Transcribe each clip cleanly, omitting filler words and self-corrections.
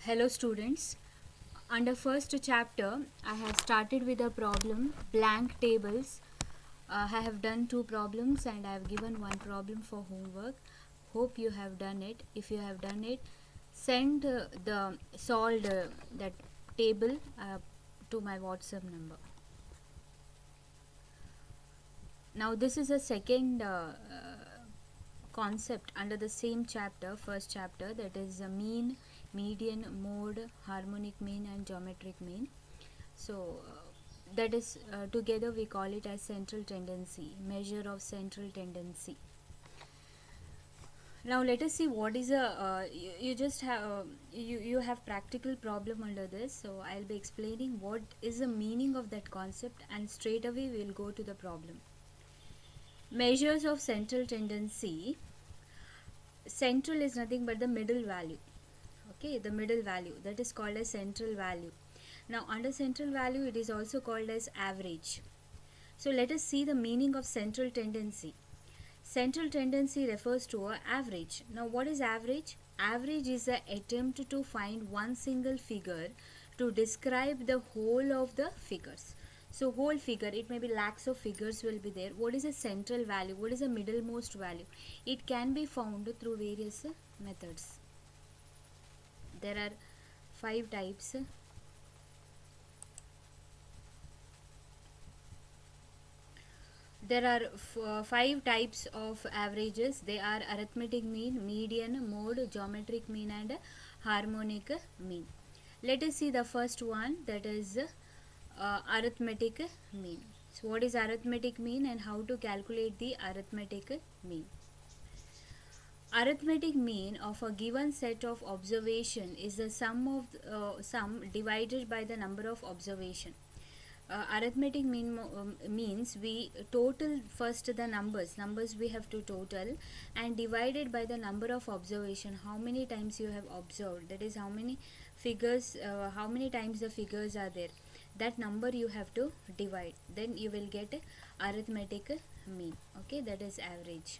Hello students. Under first chapter, I have started with a problem blank tables. I have done two problems and I have given one problem for homework. Hope you have done it. If you have done it, send the solved that table to my WhatsApp number. Now this is a second concept under the same chapter, first chapter, that is a mean, median, mode, harmonic mean and geometric mean. So that is together we call it as central tendency, measure of central tendency. Now let us see what is a you just have you have practical problem under this, so I'll be explaining what is the meaning of that concept and straight away we'll go to the problem. Measures of central tendency. Central is nothing but the middle value. Okay, the middle value, that is called as central value. Now under central value it is also called as average. So let us see the meaning of central tendency. Central tendency refers to an average. Now what is average? Average is the attempt to find one single figure to describe the whole of the figures. So whole figure, it may be lakhs of figures will be there. What is a central value? What is a middlemost value? It can be found through various methods. There are 5 types. There are 5 types of averages. They are arithmetic mean, median, mode, geometric mean and harmonic mean. Let us see the first one, that is arithmetic mean. So what is arithmetic mean and how to calculate the arithmetic mean? Arithmetic mean of a given set of observation is the sum divided by the number of observation. Arithmetic mean means we total first the numbers we have to total and divided by the number of observation, how many times you have observed, that is how many figures, how many times the figures are there, that number you have to divide, then you will get arithmetic mean. Okay, that is average.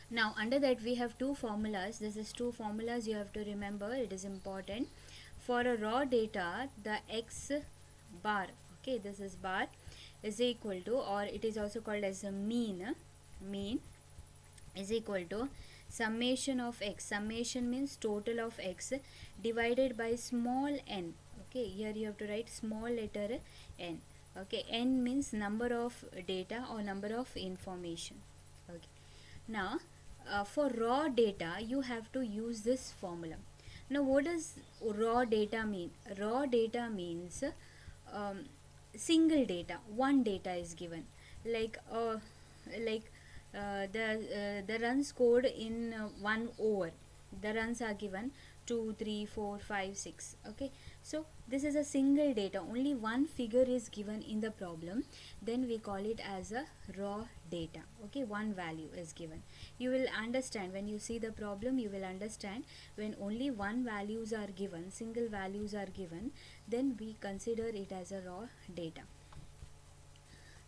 Now under that we have two formulas. This is two formulas you have to remember, it is important. For a raw data, the x bar, okay, this is bar, is equal to, or it is also called as a mean is equal to summation of x. Summation means total of x divided by small n. Okay, here you have to write small letter n. Okay, n means number of data or number of information. Okay, now for raw data you have to use this formula. Now what does raw data mean? Raw data means single data, one data is given, like the runs scored in 1 over, the runs are given 2 3 4 5 6. Okay, so this is a single data, only one figure is given in the problem, then we call it as a raw data. Okay, one value is given. You will understand when you see the problem, you will understand when only one values are given, single values are given, then we consider it as a raw data.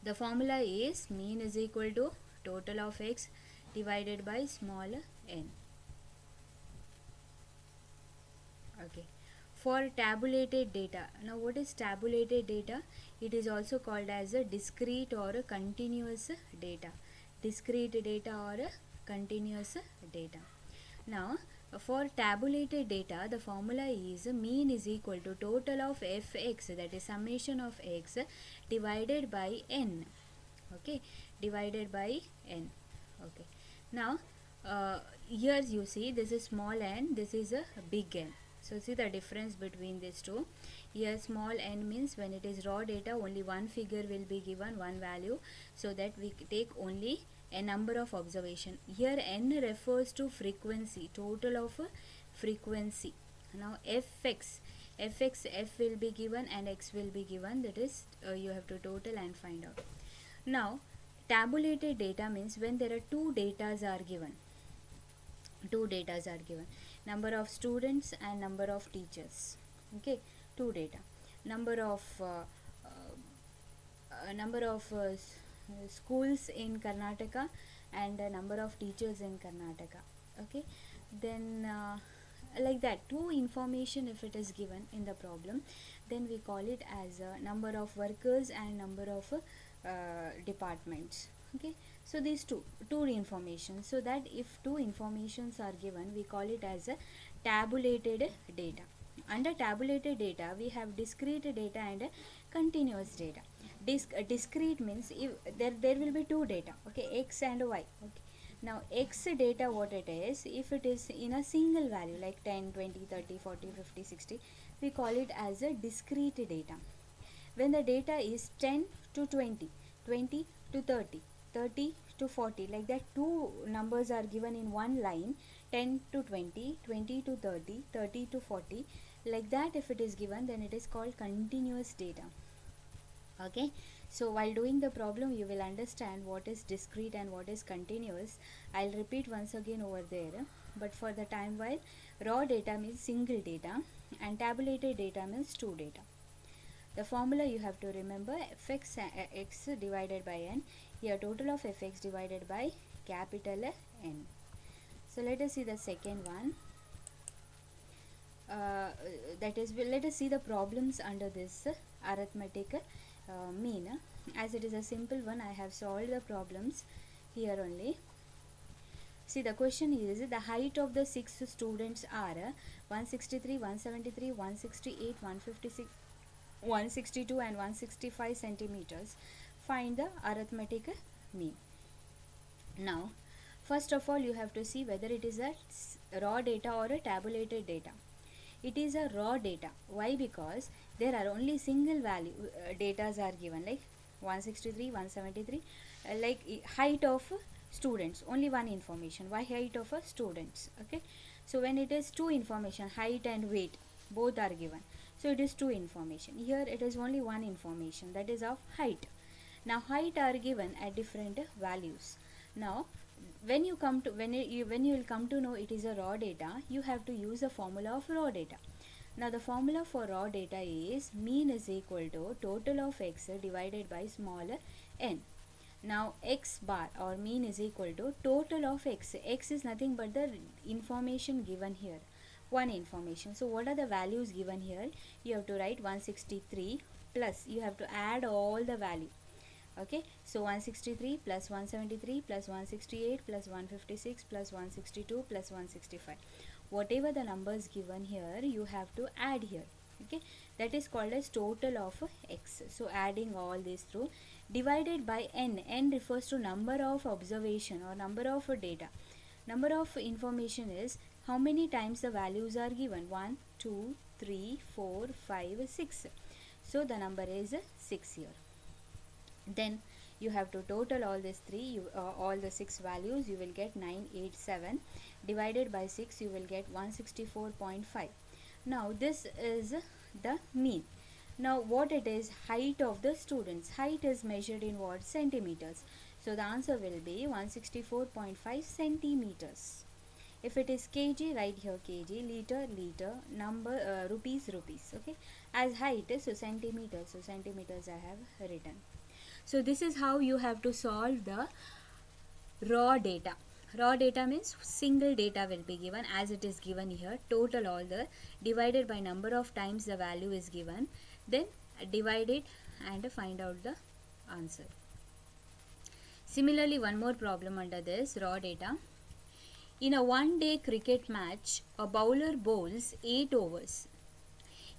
The formula is mean is equal to total of x divided by small n. Okay, for tabulated data, now what is tabulated data? It is also called as a discrete or a continuous data. Discrete data or a continuous data. Now for tabulated data, the formula is mean is equal to total of fx, that is summation of x divided by n. Okay, divided by n. Okay, now here you see this is small n, this is a big N. So see the difference between these two. Here small n means when it is raw data, only one figure will be given, one value, so that we take only a number of observation. Here n refers to frequency, total of frequency. Now fx, f will be given and x will be given, that is you have to total and find out. Now tabulated data means when there are two datas are given, number of students and number of teachers. Okay, two data, number of schools in Karnataka and number of teachers in Karnataka. Okay, then like that. Two information if it is given in the problem, then we call it as a number of workers and number of departments. Okay, so these two information, so that if two informations are given, we call it as a tabulated data. Under tabulated data we have discrete data and continuous data. Discrete means if there will be two data, okay, x and y. Okay, now x data, what it is, if it is in a single value like 10, 20, 30, 40, 50, 60, we call it as a discrete data. When the data is 10 to 20, 20 to 30, 30 to 40, like that, two numbers are given in one line, 10 to 20, 20 to 30, 30 to 40, like that if it is given, then it is called continuous data. Okay, so while doing the problem you will understand what is discrete and what is continuous. I'll repeat once again over there, but for the time while, raw data means single data and tabulated data means two data. The formula you have to remember, fx x divided by n. Here total of fx divided by capital N. So let us see the second one. That is, let us see the problems under this arithmetic mean. As it is a simple one, I have solved the problems here only. See, the question is, the height of the 6 students are 163, 173, 168, 156, 162 and 165 centimeters. Find the arithmetic mean. Now, first of all, you have to see whether it is a raw data or a tabulated data. It is a raw data. Why? Because there are only single value datas are given, like 163, 173, like height of students, only one information. Why height of students? Okay, so when it is two information, height and weight, both are given, so it is two information. Here it is only one information, that is of height. Now height are given at different values. Now when you come to when you will come to know it is a raw data, you have to use the formula of raw data. Now the formula for raw data is mean is equal to total of x divided by small n. Now x bar or mean is equal to total of x. X is nothing but the information given here, one information. So what are the values given here? You have to write 163 plus you have to add all the value. Okay, so 163 plus 173 plus 168 plus 156 plus 162 plus 165, whatever the numbers given here you have to add here. Okay, that is called as total of x. So adding all this through, divided by n. N refers to number of observation or number of data. Number of information is how many times the values are given, 1, 2, 3, 4, 5, 6. So the number is 6 here. Then you have to total all these three, all the 6 values, you will get 987, divided by 6 you will get 164.5. now this is the mean. Now what it is, height of the students. Height is measured in what? Centimeters. So the answer will be 164.5 centimeters. If it is kg, write here kg, liter, liter, number, rupees, rupees. Okay, as height, so centimeters, so centimeters I have written. So this is how you have to solve the raw data. Raw data means single data will be given as it is given here, total all the, divided by number of times the value is given, then divide it and find out the answer. Similarly, one more problem under this raw data. In a one-day cricket match, a bowler bowls 8 overs.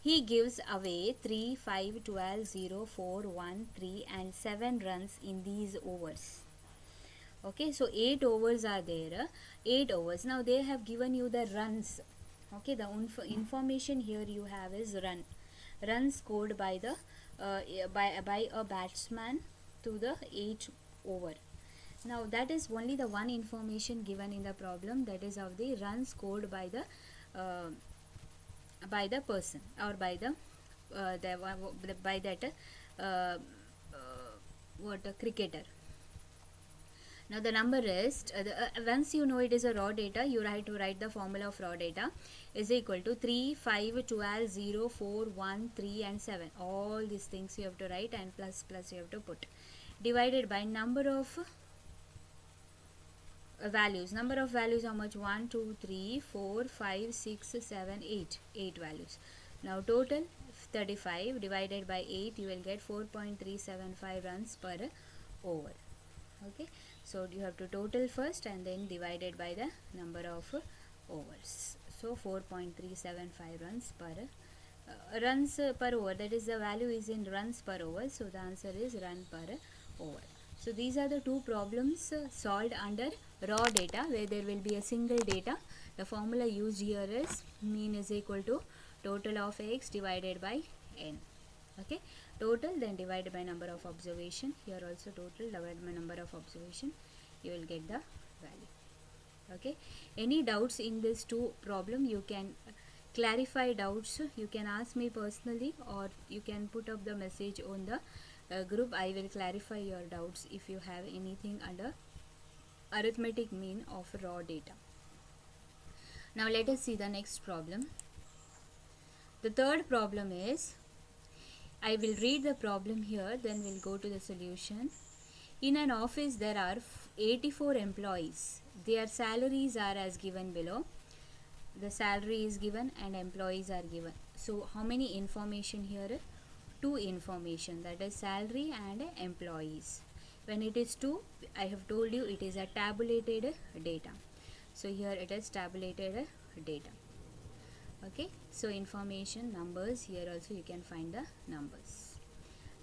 He gives away 3, 5, 12, 0, 4, 1, 3 and 7 runs in these overs. Okay, so 8 overs are there, 8 overs. Now they have given you the runs. Okay, the information here you have is run scored by the by a batsman to the 8 over. Now that is only the one information given in the problem, that is of the run scored by the person or by the by that cricketer. Now the number is once you know it is a raw data, you have to write the formula of raw data is equal to 3, 5, 12, 0, 4, 1, 3 and 7. All these things you have to write and plus you have to put, divided by number of values, number of values, how much? 1 2 3 4 5 6 7 8, 8 values. Now total 35 divided by 8, you will get 4.375 runs per over. Okay, so you have to total first and then divided by the number of overs. So 4.375 runs per over, that is the value is in runs per over, so the answer is run per over. So these are the two problems solved under raw data, where there will be a single data. The formula used here is mean is equal to total of x divided by n. Okay, total then divided by number of observation. Here also total divided by number of observation, you will get the value. Okay, any doubts in this two problem, you can clarify doubts, you can ask me personally, or you can put up the message on the group. I will clarify your doubts if you have anything under arithmetic mean of raw data. Now let us see the next problem. The third problem is, I will read the problem here, then we'll go to the solution. In an office there are 84 employees. Their salaries are as given below. The salary is given and employees are given. So how many information here? Two information, that is salary and employees. When it is two, I have told you it is a tabulated data. So here it is tabulated data. Okay, so information, numbers, here also you can find the numbers.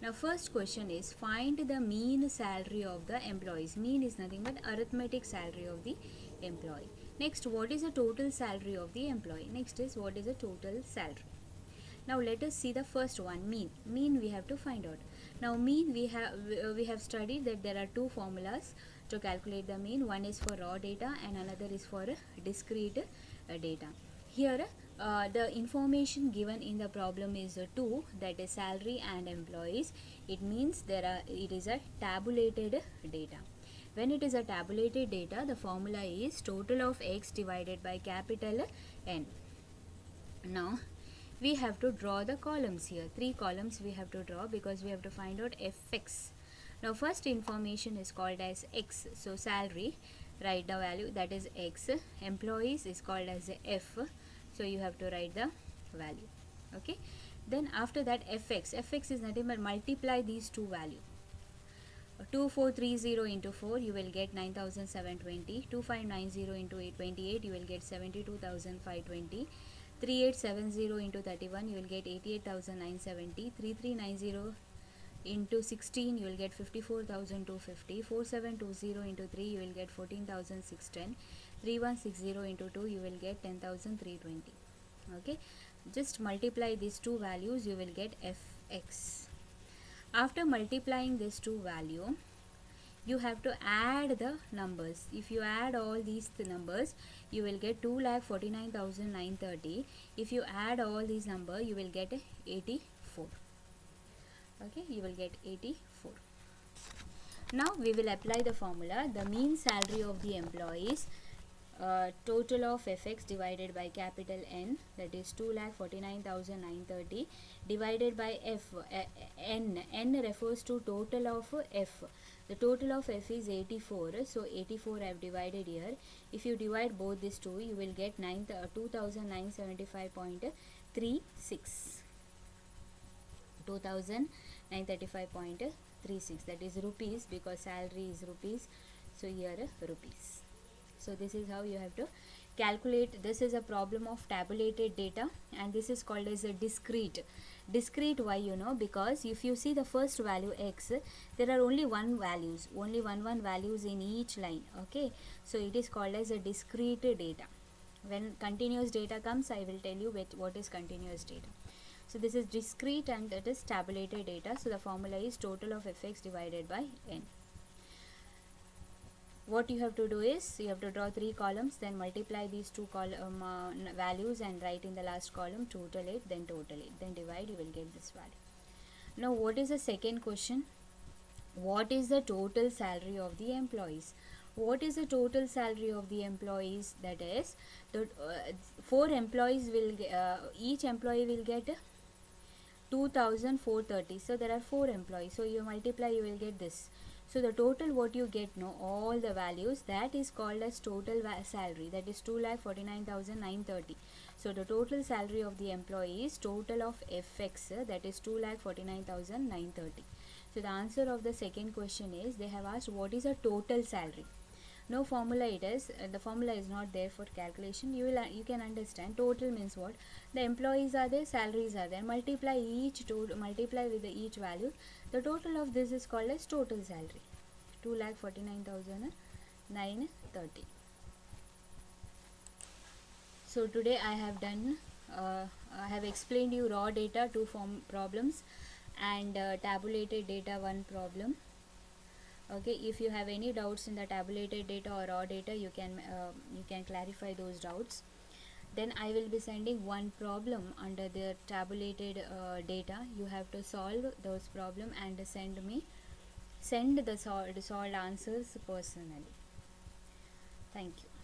Now first question is, find the mean salary of the employees. Mean is nothing but arithmetic salary of the employee. Next, what is the total salary of the employee? Next is, what is the total salary? Now let us see the first one, mean. Mean we have to find out. Now mean, we have studied that there are two formulas to calculate the mean. One is for raw data and another is for discrete data. Here the information given in the problem is two, that is salary and employees. It means it is a tabulated data. When it is a tabulated data, the formula is total of x divided by capital N. Now we have to draw the columns here. Three columns we have to draw because we have to find out fx. Now first information is called as x. So salary, write the value, that is x. Employees is called as f. So you have to write the value. Okay. Then after that fx is nothing but multiply these two values. 2430 into 4, you will get 9720. 2590 into 828, you will get 72520. 3870 into 31, you will get 88,970. 3390 into 16, you will get 54,250. 4720 into 3, you will get 14,610. 3160 into 2, you will get 10,320. Okay, just multiply these two values, you will get fx. After multiplying these two value, you have to add the numbers. If you add all these numbers, you will get 2,49,930. If you add all these numbers, you will get 84. Okay, you will get 84. Now we will apply the formula. The mean salary of the employees, total of fx divided by capital N, that is 2,49,930 divided by f. N refers to total of f. The total of f is 84, so 84 I have divided here. If you divide both these two, you will get 2,975.36. 2,935.36, that is rupees, because salary is rupees, so here rupees. So this is how you have to calculate. This is a problem of tabulated data, and this is called as a discrete. Discrete, why? Because if you see the first value x, there are only one values in each line. Okay, so it is called as a discrete data. When continuous data comes, I will tell you what is continuous data. So this is discrete and it is tabulated data. So the formula is total of fx divided by n. What you have to do is, you have to draw three columns, then multiply these two values and write in the last column total it, then divide, you will get this value. Now what is the second question? What is the total salary of the employees? What is the total salary of the employees? That is, the 4 employees will each employee will get 2,430. So there are 4 employees, so you multiply, you will get this So the total what you get, no, all the values, that is called as total salary, that is 2,49,930. So the total salary of the employee is total of fx, that is 2,49,930. So the answer of the second question is, they have asked what is a total salary. No formula it is, the formula is not there for calculation. You can understand total means what, the employees are there, salaries are there, multiply multiply with each value, the total of this is called as total salary, 2,49,930. So today I have done I have explained you raw data 2 form problems and tabulated data 1 problem. Okay, if you have any doubts in the tabulated data or raw data, you can clarify those doubts. Then I will be sending one problem under the tabulated data. You have to solve those problem and send the solved answers personally. Thank you.